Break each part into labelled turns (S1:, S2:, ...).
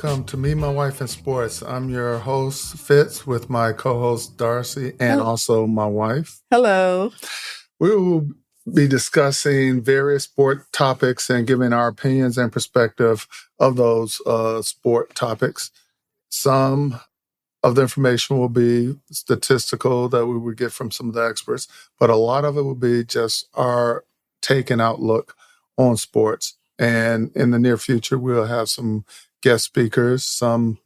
S1: welcome to Me, My Wife, and Sports. I'm your host, Fitz, with my co-host, Darcy, and also my wife.
S2: Hello.
S1: We will be discussing various sport topics and giving our opinions and perspective of those sport topics. Some of the information will be statistical that we would get from some of the experts, but a lot of it will be just our take and outlook on sports. And in the near future, we'll have some guest speakers, some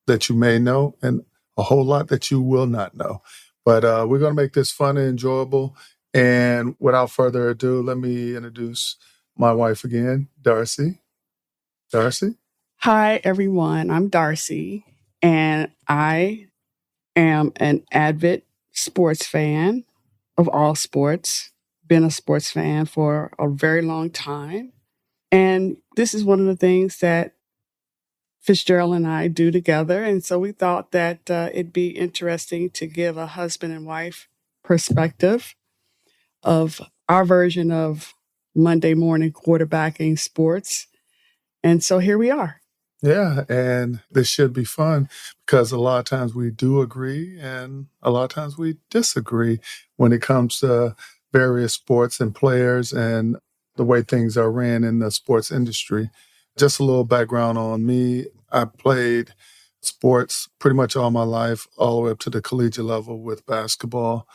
S1: that you may know and a whole lot that you will not know. But we're going to make this fun and enjoyable. And without further ado, let me introduce my wife again, Darcy. Darcy?
S2: Hi, everyone. I'm Darcy, and I am an avid sports fan of all sports. Been a sports fan for a very long time. And this is one of the things that Fitzgerald and I do together. And so we thought that it'd be interesting to give a husband and wife perspective of our version of Monday morning quarterbacking sports. And so here we are.
S1: Yeah, and this should be fun because a lot of times we do agree and a lot of times we disagree when it comes to various sports and players and the way things are ran in the sports industry. Just a little background on me. I played sports pretty much all my life, all the way up to the collegiate level with basketball,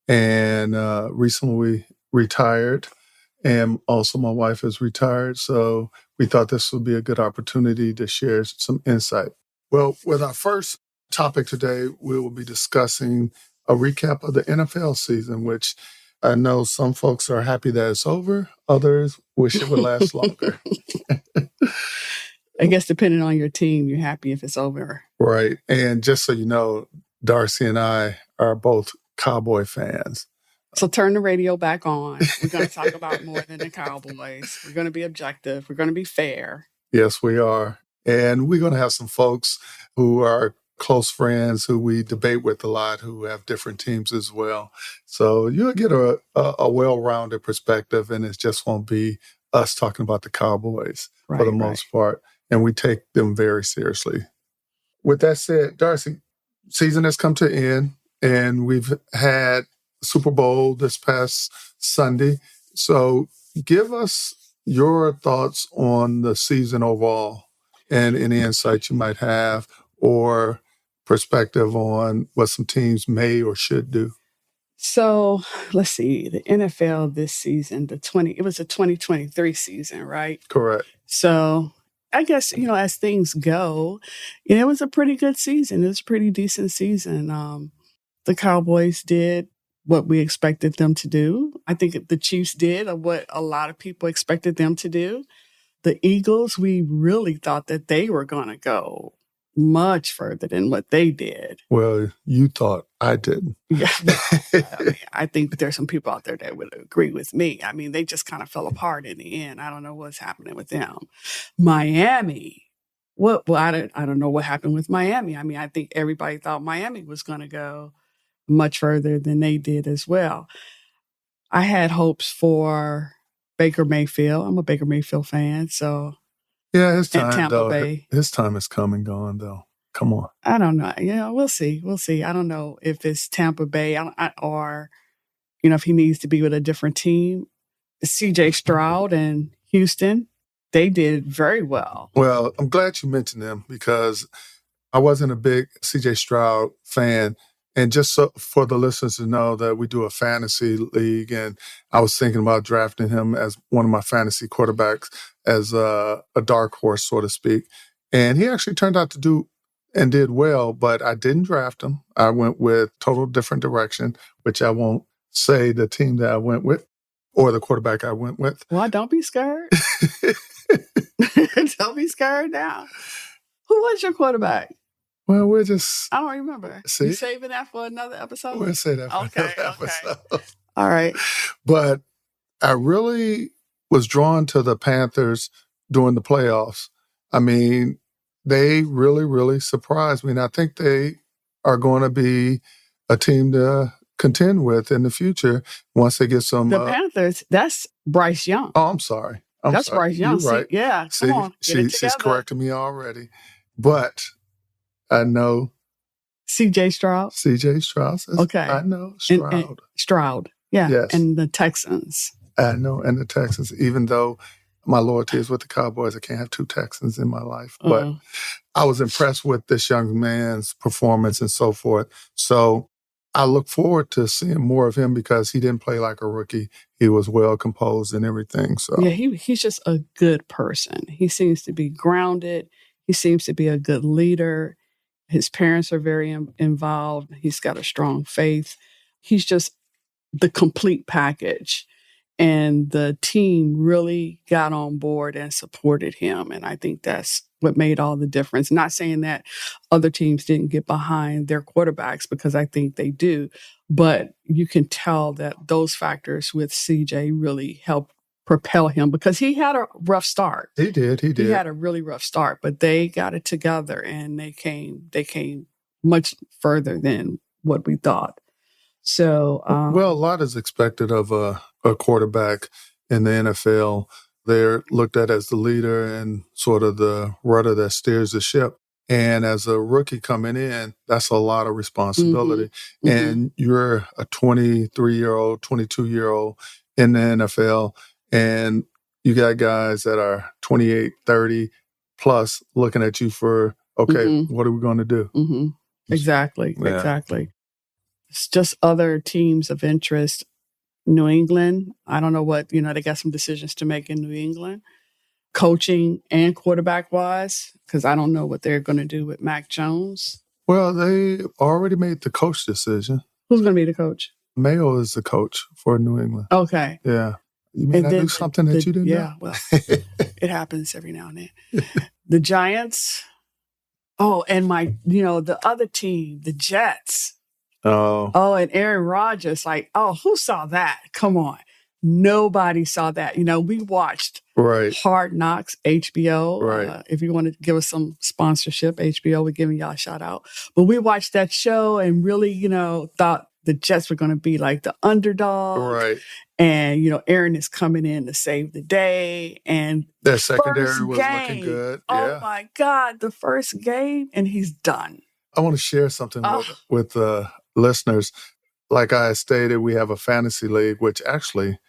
S1: and recently retired. And also my wife is retired, so we thought this would be a good opportunity to share some insight. Well, with our first topic today, we will be discussing a recap of the NFL season, which I know some folks are happy that it's over. Others wish it would last longer.
S2: I guess depending on your team, you're happy if it's over.
S1: Right. And just so you know, Darcy and I are both Cowboy fans.
S2: So turn the radio back on. We're going to talk about more than the Cowboys. We're going to be objective. We're going to be fair.
S1: Yes, we are. And we're going to have some folks who are close friends who we debate with a lot who have different teams as well. So you'll get a well-rounded perspective, and it just won't be us talking about the Cowboys for the most part. And we take them very seriously. With that said, Darcy, season has come to an end, and we've had Super Bowl this past Sunday. So give us your thoughts on the season overall and any insight you might have or perspective on what some teams may or should do.
S2: So let's see, the NFL this season, it was a 2023 season, right?
S1: Correct.
S2: So I guess, as things go, it was a pretty good season. It was a pretty decent season. The Cowboys did what we expected them to do. I think the Chiefs did what a lot of people expected them to do. The Eagles, we really thought that they were going to go much further than what they did.
S1: Well, you thought, I didn't.
S2: Yeah. I think there's some people out there that would agree with me. I mean, they just kind of fell apart in the end. I don't know what's happening with them. Miami. I don't know what happened with Miami. I mean, I think everybody thought Miami was going to go much further than they did as well. I had hopes for Baker Mayfield. I'm a Baker Mayfield fan, so
S1: yeah, his time
S2: Tampa
S1: though.
S2: Bay.
S1: His time is come and gone though. Come on.
S2: I don't know. We'll see. I don't know if it's Tampa Bay or if he needs to be with a different team. C.J. Stroud and Houston, they did very well.
S1: Well, I'm glad you mentioned them because I wasn't a big C.J. Stroud fan. And just so for the listeners to know that we do a fantasy league, and I was thinking about drafting him as one of my fantasy quarterbacks as a dark horse, so to speak. And he actually turned out to do and did well, but I didn't draft him. I went with total different direction, which I won't say the team that I went with or the quarterback I went with.
S2: Well, don't be scared. Don't be scared now. Who was your quarterback?
S1: Well, I
S2: don't remember.
S1: See?
S2: You saving that for another episode?
S1: We'll say that for another episode.
S2: All right.
S1: But I really was drawn to the Panthers during the playoffs. I mean, they really, really surprised me. And I think they are going to be a team to contend with in the future once they get some...
S2: The Panthers, that's Bryce Young.
S1: Oh, I'm sorry.
S2: That's Bryce Young.
S1: You're right.
S2: Yeah, come on.
S1: She's correcting me already. But I know
S2: C.J. Stroud.
S1: C.J. Stroud.
S2: Okay.
S1: I know
S2: And
S1: Stroud.
S2: Stroud. Yeah.
S1: Yes.
S2: And the Texans.
S1: I know. And the Texans, even though my loyalty is with the Cowboys, I can't have two Texans in my life. But I was impressed with this young man's performance and so forth. So I look forward to seeing more of him because he didn't play like a rookie. He was well composed and everything. So
S2: yeah, he's just a good person. He seems to be grounded. He seems to be a good leader. His parents are very involved. He's got a strong faith. He's just the complete package. And the team really got on board and supported him. And I think that's what made all the difference. Not saying that other teams didn't get behind their quarterbacks, because I think they do. But you can tell that those factors with CJ really helped propel him, because he had a rough start.
S1: He did.
S2: He had a really rough start, but they got it together and they came much further than what we thought. So,
S1: well, a lot is expected of a quarterback in the NFL. They're looked at as the leader and sort of the rudder that steers the ship. And as a rookie coming in, that's a lot of responsibility. And you're a 23-year-old, 22-year-old in the NFL, and you got guys that are 28, 30 plus looking at you for, okay, what are we going to do?
S2: Exactly. It's just other teams of interest. New England, I don't know what, they got some decisions to make in New England, coaching and quarterback wise, because I don't know what they're going to do with Mac Jones.
S1: Well, they already made the coach decision.
S2: Who's going to be the coach?
S1: Mayo is the coach for New England.
S2: Okay.
S1: Yeah. You mean I do something that you didn't know?
S2: Yeah, well, it happens every now and then. The Giants. Oh, and the other team, the Jets. Oh, and Aaron Rodgers, who saw that? Come on. Nobody saw that. We watched Hard Knocks, HBO.
S1: Right.
S2: If you want to give us some sponsorship, HBO, we're giving y'all a shout out. But we watched that show and really, thought the Jets were going to be like the underdog.
S1: Right.
S2: And, Aaron is coming in to save the day. And
S1: their secondary was looking good.
S2: Oh, my God. The first game, and he's done.
S1: I want to share something with listeners. Like I stated, we have a fantasy league, which actually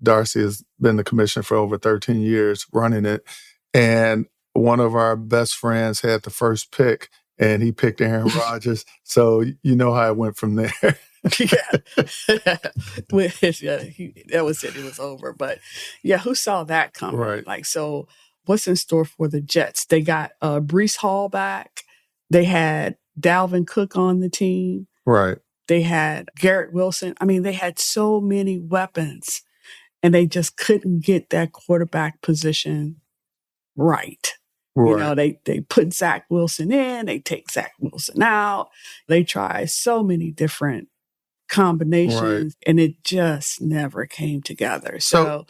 S1: Darcy has been the commissioner for over 13 years running it. And one of our best friends had the first pick, and he picked Aaron Rodgers. So you know how it went from there.
S2: That was it. It was over. But yeah, who saw that coming?
S1: Right.
S2: So what's in store for the Jets? They got Breece Hall back. They had Dalvin Cook on the team.
S1: Right.
S2: They had Garrett Wilson. I mean, they had so many weapons, and they just couldn't get that quarterback position right. They put Zach Wilson in, they take Zach Wilson out. They try so many different combinations, and it just never came together.
S1: So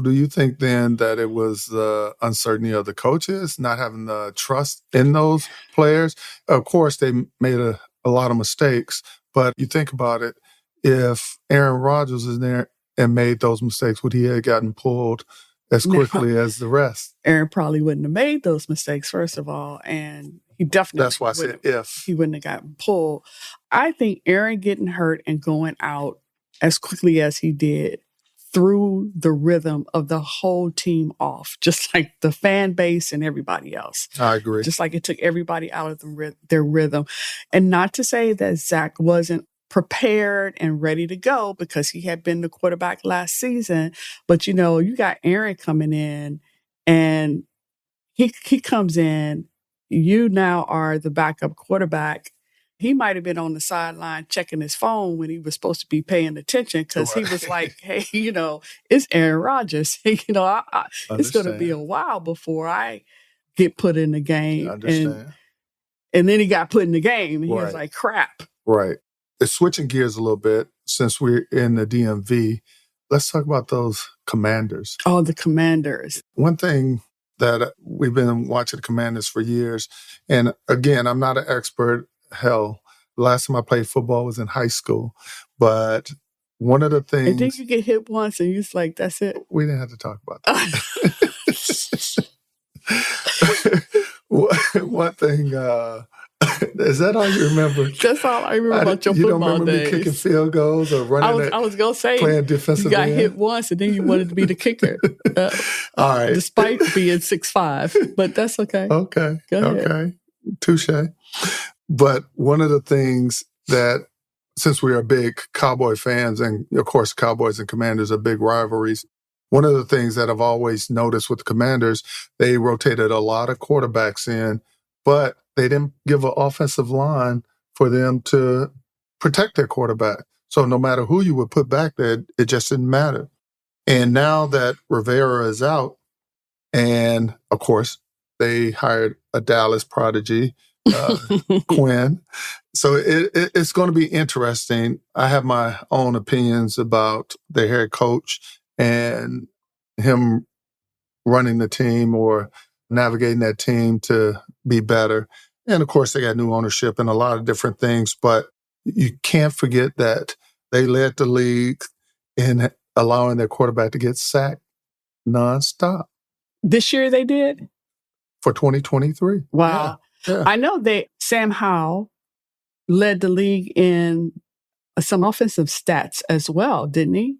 S1: do you think then that it was the uncertainty of the coaches not having the trust in those players? Of course, they made a lot of mistakes, but you think about it, if Aaron Rodgers is there and made those mistakes, would he have gotten pulled as quickly as the rest?
S2: Aaron probably wouldn't have made those mistakes, first of all, and he definitely
S1: That's why I said if.
S2: He wouldn't have gotten pulled. I think Aaron getting hurt and going out as quickly as he did threw the rhythm of the whole team off, just like the fan base and everybody else.
S1: I agree.
S2: Just like it took everybody out of their rhythm. And not to say that Zach wasn't prepared and ready to go, because he had been the quarterback last season. But, you got Aaron coming in, and he comes in. You now are the backup quarterback. He might have been on the sideline checking his phone when he was supposed to be paying attention, because he was like, hey, it's Aaron Rodgers. It's going to be a while before I get put in the game. And then he got put in the game, and he was like, crap.
S1: Right. It's switching gears a little bit since we're in the DMV. Let's talk about those Commanders.
S2: Oh, the Commanders.
S1: One thing that we've been watching the Commanders for years, and again, I'm not an expert. Hell, the last time I played football was in high school. But one of the things...
S2: And then you get hit once and you're just like, that's it.
S1: We didn't have to talk about that. one thing, is that all you remember?
S2: That's all I remember about your
S1: You don't
S2: football
S1: remember me
S2: days.
S1: kicking field goals or running
S2: I was going to say,
S1: playing defensive
S2: you got
S1: end?
S2: hit once and then you wanted to be the kicker.
S1: All right.
S2: Despite being 6'5", but that's okay.
S1: Okay.
S2: Go ahead.
S1: Okay. Touche. But one of the things that, since we are big Cowboy fans, and of course, Cowboys and Commanders are big rivalries, one of the things that I've always noticed with the Commanders, they rotated a lot of quarterbacks in, but they didn't give an offensive line for them to protect their quarterback. So no matter who you would put back there, it just didn't matter. And now that Rivera is out, and of course, they hired a Dallas prodigy, Quinn. So it's going to be interesting. I have my own opinions about the head coach and him running the team or navigating that team to be better. And of course, they got new ownership and a lot of different things, but you can't forget that they led the league in allowing their quarterback to get sacked nonstop.
S2: This year they did?
S1: For 2023.
S2: Wow.
S1: Yeah.
S2: I know Sam Howell led the league in some offensive stats as well, didn't he?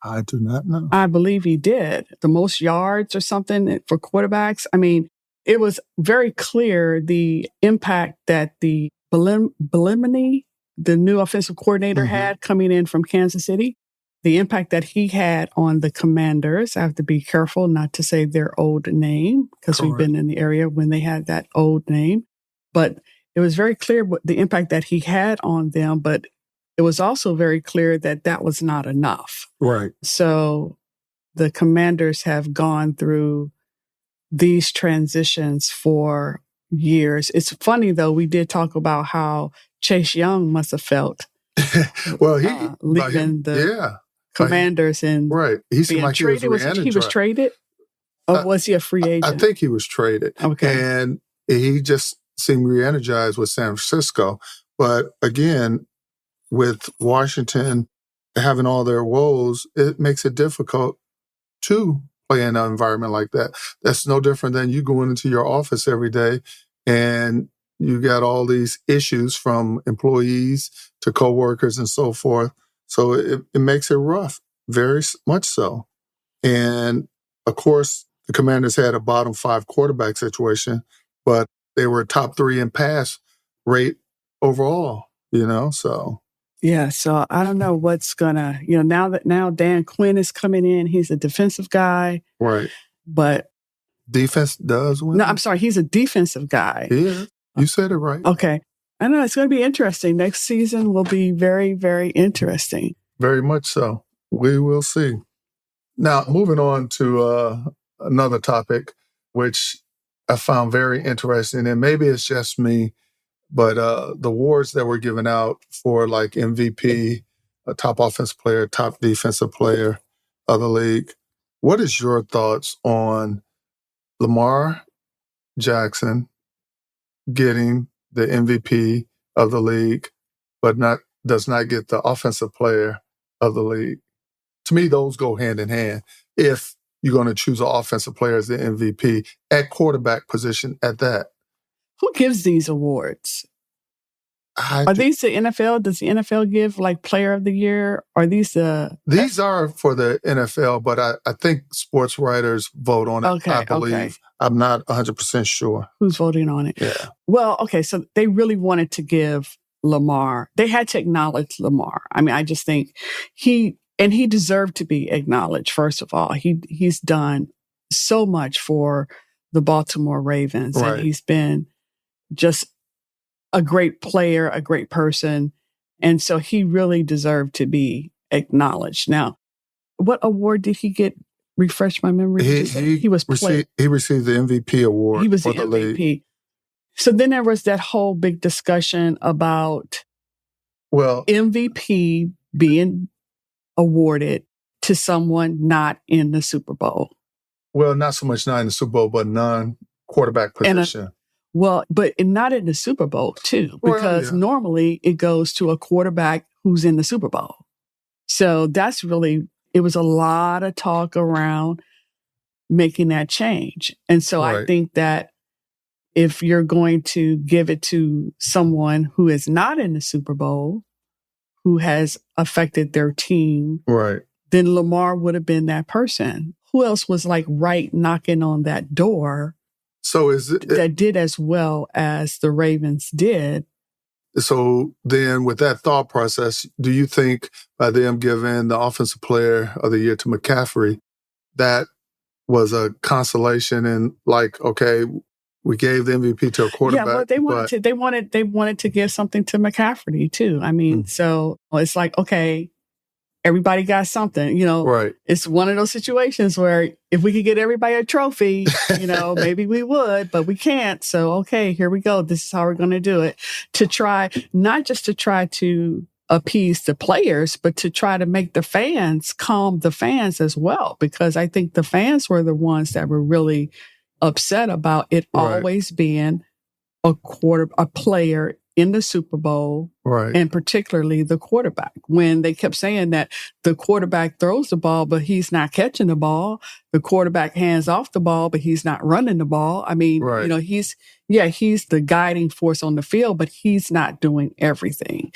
S1: I do not know.
S2: I believe he did. The most yards or something for quarterbacks. I mean, it was very clear the impact that the Belemini, the new offensive coordinator, had coming in from Kansas City. The impact that he had on the Commanders. I have to be careful not to say their old name because we've been in the area when they had that old name. But it was very clear what the impact that he had on them. But it was also very clear that that was not enough.
S1: Right.
S2: So the Commanders have gone through these transitions for years. It's funny, though, we did talk about how Chase Young must have felt
S1: well,
S2: leaving the Commanders and
S1: he seemed like
S2: traded. He was traded, or was he a free agent?
S1: I think he was traded.
S2: Okay,
S1: and he just seemed re-energized with San Francisco. But again, with Washington having all their woes, it makes it difficult to play in an environment like that. That's no different than you going into your office every day and you got all these issues from employees to coworkers and so forth. So it makes it rough, very much so. And of course, the Commanders had a bottom 5 quarterback situation, but they were top 3 in pass rate overall, so.
S2: Yeah, so I don't know what's gonna, now Dan Quinn is coming in. He's a defensive guy.
S1: Right.
S2: But
S1: defense does win.
S2: No, I'm sorry, he's a defensive guy.
S1: Yeah, you said it right.
S2: Okay. I know it's going to be interesting. Next season will be very, very interesting.
S1: Very much so. We will see. Now, moving on to another topic, which I found very interesting, and maybe it's just me, but the awards that were given out for like MVP, top offensive player, top defensive player of the league. What is your thoughts on Lamar Jackson getting the MVP of the league, but does not get the offensive player of the league? To me, those go hand in hand. If you're going to choose an offensive player as the MVP at quarterback position at that.
S2: Who gives these awards? Are these the NFL? Does the NFL give like player of the year? Are these
S1: These are for the NFL, but I think sports writers vote on it,
S2: okay,
S1: I believe.
S2: Okay.
S1: I'm not 100% sure.
S2: Who's voting on it?
S1: Yeah.
S2: Well, okay, so they really wanted to give Lamar. They had to acknowledge Lamar. I mean, I just think he deserved to be acknowledged, first of all. He's done so much for the Baltimore Ravens.
S1: Right.
S2: And he's been just a great player, a great person. And so he really deserved to be acknowledged. Now, what award did he get? Refresh my memory. He received
S1: the MVP award.
S2: He was
S1: for
S2: the
S1: MVP.
S2: League. So then there was that whole big discussion about MVP being awarded to someone not in the Super Bowl.
S1: Well, not so much not in the Super Bowl, but non-quarterback position.
S2: But not in the Super Bowl, too, because normally it goes to a quarterback who's in the Super Bowl. So that's really, it was a lot of talk around making that change. And so I think that if you're going to give it to someone who is not in the Super Bowl, who has affected their team,
S1: Right.
S2: then Lamar would have been that person. Who else was like right knocking on that door
S1: So is it
S2: that did as well as the Ravens did?
S1: so then with that thought process, do you think by them giving the offensive player of the year to McCaffrey, that was a consolation and like, okay, we gave the MVP to a quarterback?
S2: Yeah, well, they wanted to give something to McCaffrey too. I mean, so it's like, okay, everybody got something,
S1: Right.
S2: It's one of those situations where if we could get everybody a trophy, maybe we would, but we can't. So, okay, here we go. This is how we're going to do it, to try, not just to try to appease the players, but to try to make the fans, calm the fans as well, because I think the fans were the ones that were really upset about it always being a player in the Super Bowl,
S1: Right.
S2: and particularly the quarterback. When they kept saying that the quarterback throws the ball, but he's not catching the ball. The quarterback hands off the ball, but he's not running the ball. I mean, he's the guiding force on the field, but he's not doing everything.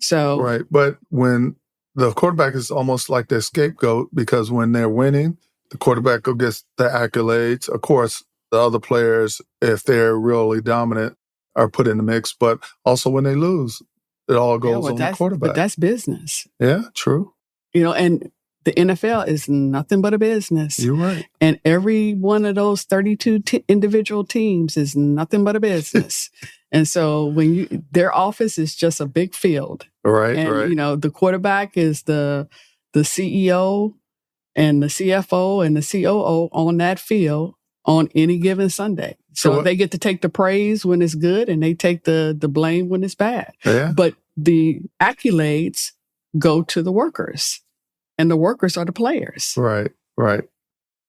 S2: So
S1: right. But when the quarterback is almost like their scapegoat, because when they're winning, the quarterback will get the accolades. Of course, the other players, if they're really dominant, are put in the mix. But also when they lose, it all goes on the quarterback.
S2: But that's business.
S1: Yeah, true.
S2: And the NFL is nothing but a business.
S1: You're right.
S2: And every one of those 32 individual teams is nothing but a business. And so their office is just a big field.
S1: Right,
S2: and,
S1: right.
S2: The quarterback is the CEO and the CFO and the COO on that field on any given Sunday. So they get to take the praise when it's good and they take the blame when it's bad.
S1: Yeah.
S2: But the accolades go to the workers, and the workers are the players.
S1: Right, right.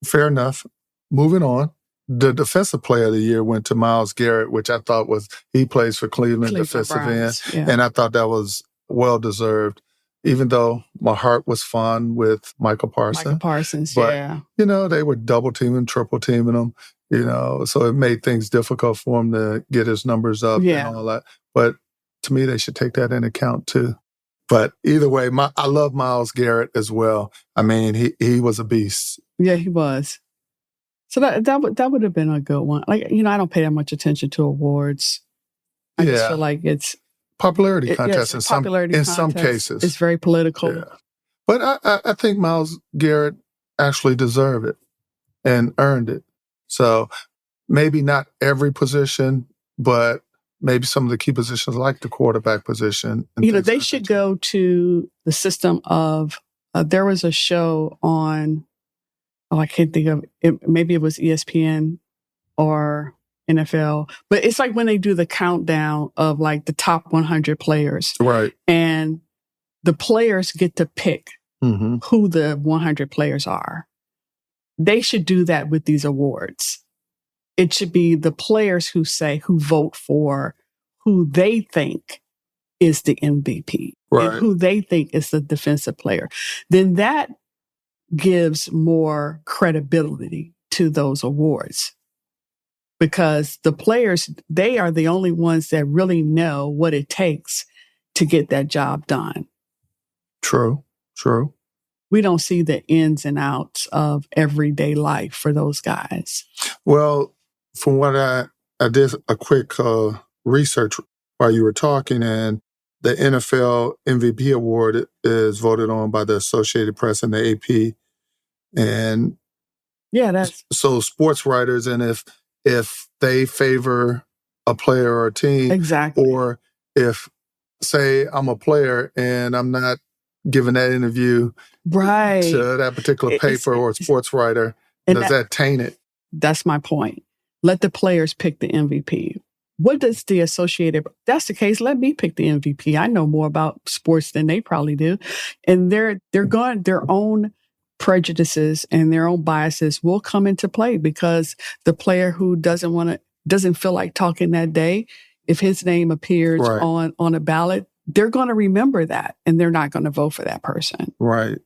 S1: Fair enough. Moving on. The defensive player of the year went to Myles Garrett, which I thought he plays for Cleveland defensive end.
S2: Yeah.
S1: And I thought that was well-deserved, even though my heart was fond with Michael Parsons. But, they were double-teaming, triple-teaming him, so it made things difficult for him to get his numbers up and all that. But to me, they should take that into account too. But either way, I love Myles Garrett as well. I mean, he was a beast.
S2: Yeah, he was. So that would have been a good one. Like, I don't pay that much attention to awards. I just feel like it's
S1: popularity contest in some cases.
S2: It's very political.
S1: Yeah. But I think Myles Garrett actually deserved it and earned it. So maybe not every position, but maybe some of the key positions like the quarterback position.
S2: They should go to the system of, there was a show on, I can't think of it. Maybe it was ESPN or NFL, but it's like when they do the countdown of like the top 100 players.
S1: Right.
S2: And the players get to pick who the 100 players are. They should do that with these awards. It should be the players who vote for who they think is the MVP, and who they think is the defensive player. Then that gives more credibility to those awards, because the players, they are the only ones that really know what it takes to get that job done. True. We don't see the ins and outs of everyday life for those guys.
S1: Well, from what I did a quick research while you were talking, and the NFL MVP award is voted on by the Associated Press and the AP. And
S2: that's
S1: so sports writers, and if they favor a player or a team,
S2: exactly,
S1: or if, say, I'm a player and I'm not giving that interview to that particular paper or sports writer, does that taint it?
S2: That's my point. Let the players pick the MVP. What does the Associated? That's the case. Let me pick the MVP. I know more about sports than they probably do, and they're going their own prejudices and their own biases will come into play, because the player who doesn't feel like talking that day, if his name appears on a ballot, they're going to remember that and they're not going to vote for that person.
S1: Right.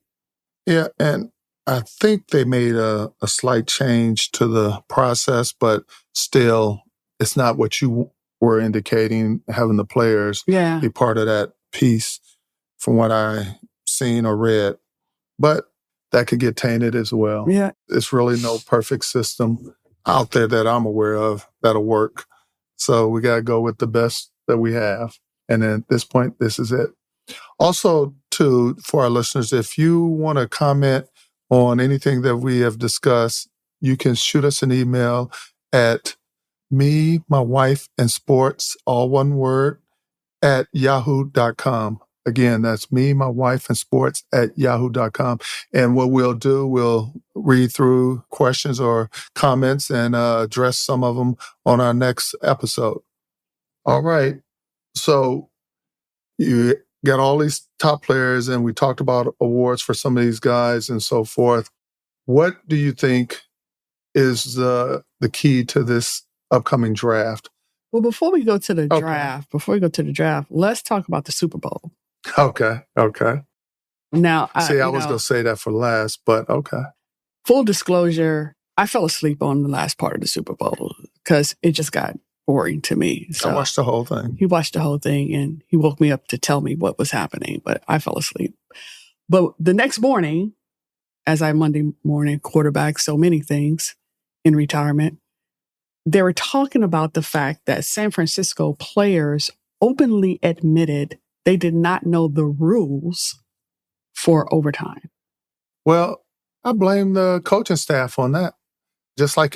S1: Yeah. And I think they made a slight change to the process, but still it's not what you were indicating, having the players be part of that piece from what I seen or read. But that could get tainted as well.
S2: Yeah.
S1: It's really no perfect system out there that I'm aware of that'll work. So we got to go with the best that we have. And at this point, this is it. Also, for our listeners, if you want to comment on anything that we have discussed, you can shoot us an email at me, my wife, and sports, all one word, at yahoo.com. Again, that's me, my wife, and sports at yahoo.com. And what we'll do, we'll read through questions or comments and address some of them on our next episode. All right. So you got all these top players, and we talked about awards for some of these guys and so forth. What do you think is the key to this upcoming draft?
S2: Well, before we go to the draft, let's talk about the Super Bowl.
S1: Okay.
S2: Now,
S1: I was going to say that for last, but okay.
S2: Full disclosure, I fell asleep on the last part of the Super Bowl because it just got boring to me. So
S1: I watched the whole thing.
S2: He watched the whole thing, and he woke me up to tell me what was happening, but I fell asleep. But the next morning, as I Monday morning quarterback so many things in retirement, they were talking about the fact that San Francisco players openly admitted they did not know the rules for overtime.
S1: Well, I blame the coaching staff on that. Just like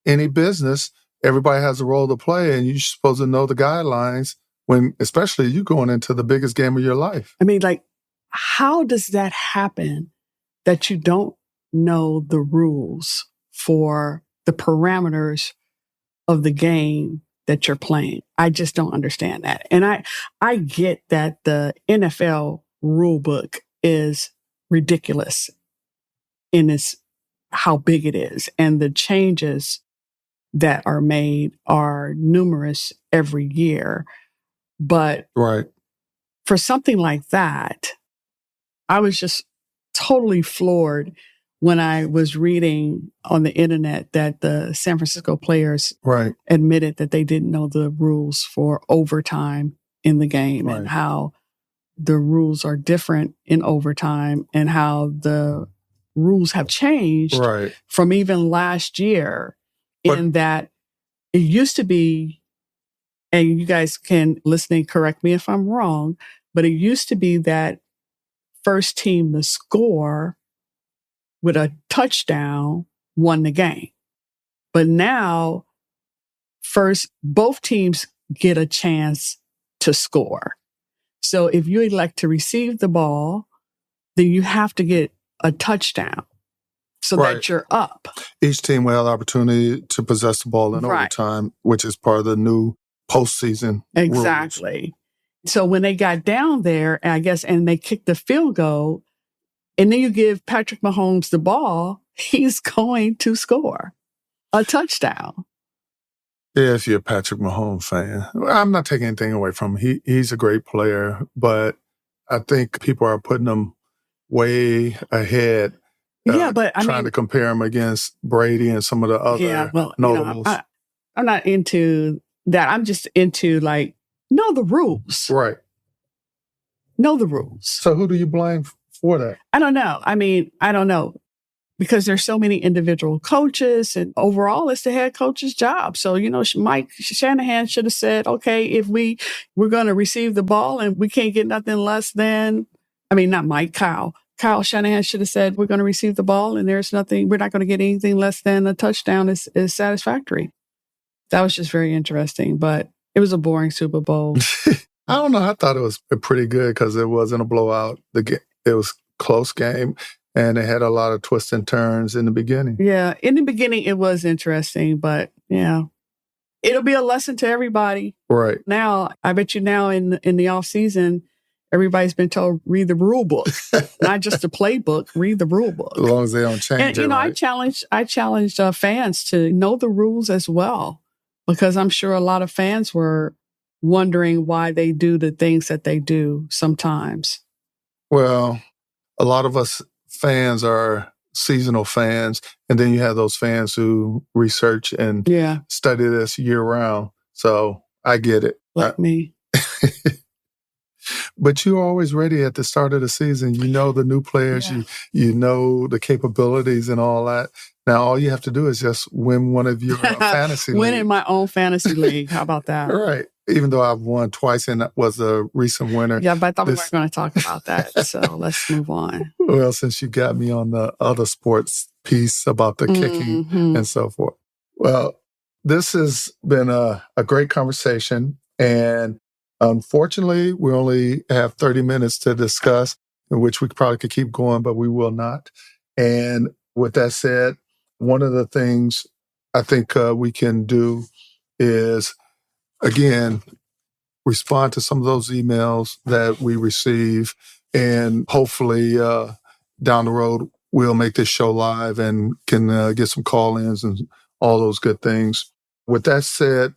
S1: any business, everybody has a role to play, and you're supposed to know the guidelines when, especially you going into the biggest game of your life.
S2: I mean, like, how does that happen that you don't know the rules for the parameters of the game that you're playing? I just don't understand that. And I get that the NFL rule book is ridiculous in how big it is, and the changes that are made are numerous every year. But for something like that, I was just totally floored when I was reading on the internet that the San Francisco players admitted that they didn't know the rules for overtime in the game, and how the rules are different in overtime, and how the rules have changed from even last year. In that it used to be, and you guys can listening correct me if I'm wrong, but it used to be that first team to score with a touchdown won the game. But now, both teams get a chance to score. So if you elect to receive the ball, then you have to get a touchdown so that you're up.
S1: Each team will have the opportunity to possess the ball in overtime, which is part of the new postseason
S2: Exactly. Rules. So when they got down there, I guess, and they kicked the field goal, and then you give Patrick Mahomes the ball, he's going to score a touchdown.
S1: Yeah, if you're a Patrick Mahomes fan. I'm not taking anything away from him. He's a great player, but I think people are putting him way ahead.
S2: But
S1: trying to compare him against Brady and some of the other notables.
S2: I'm not into that. I'm just into know the rules.
S1: Right.
S2: Know the rules.
S1: So who do you blame for that?
S2: I don't know. I don't know. Because there's so many individual coaches, and overall it's the head coach's job. So, Mike Shanahan should have said, okay, if we're going to receive the ball and we can't get nothing less than, not Mike, Kyle Shanahan should have said, we're going to receive the ball and we're not going to get anything less than a touchdown is satisfactory. That was just very interesting, but it was a boring Super Bowl.
S1: I don't know. I thought it was pretty good because it wasn't a blowout. It was a close game. And it had a lot of twists and turns in the beginning.
S2: Yeah, in the beginning, it was interesting, but yeah, it'll be a lesson to everybody.
S1: Right.
S2: Now, I bet you now in the off season, everybody's been told, read the rule book, not just the playbook, read the rule book.
S1: As long as they don't change it.
S2: I challenged fans to know the rules as well, because I'm sure a lot of fans were wondering why they do the things that they do sometimes.
S1: Well, a lot of us fans are seasonal fans, and then you have those fans who research and study this year round. So I get it.
S2: Like me.
S1: But you're always ready at the start of the season. You know the new players, you know the capabilities and all that. Now, all you have to do is just win one of your fantasy leagues.
S2: Win in my own fantasy league. How about that?
S1: Right. Even though I've won twice and was a recent winner.
S2: Yeah, but I thought we weren't going to talk about that. So let's move on.
S1: Well, since you got me on the other sports piece about the kicking and so forth. Well, this has been a great conversation. And unfortunately, we only have 30 minutes to discuss, in which we probably could keep going, but we will not. And with that said, one of the things I think we can do is, again, respond to some of those emails that we receive, and hopefully down the road, we'll make this show live and can get some call-ins and all those good things. With that said,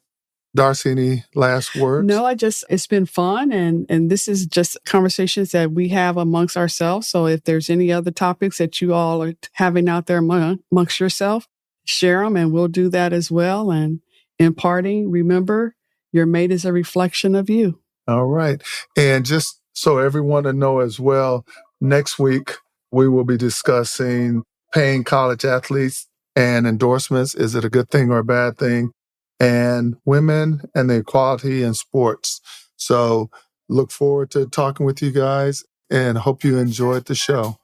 S1: Darcy, any last words?
S2: No, it's been fun. And this is just conversations that we have amongst ourselves. So if there's any other topics that you all are having out there amongst yourself, share them and we'll do that as well. And in parting, remember, your mate is a reflection of you.
S1: All right. And just so everyone to know as well, next week, we will be discussing paying college athletes and endorsements. Is it a good thing or a bad thing? And women and the equality in sports. So look forward to talking with you guys and hope you enjoyed the show.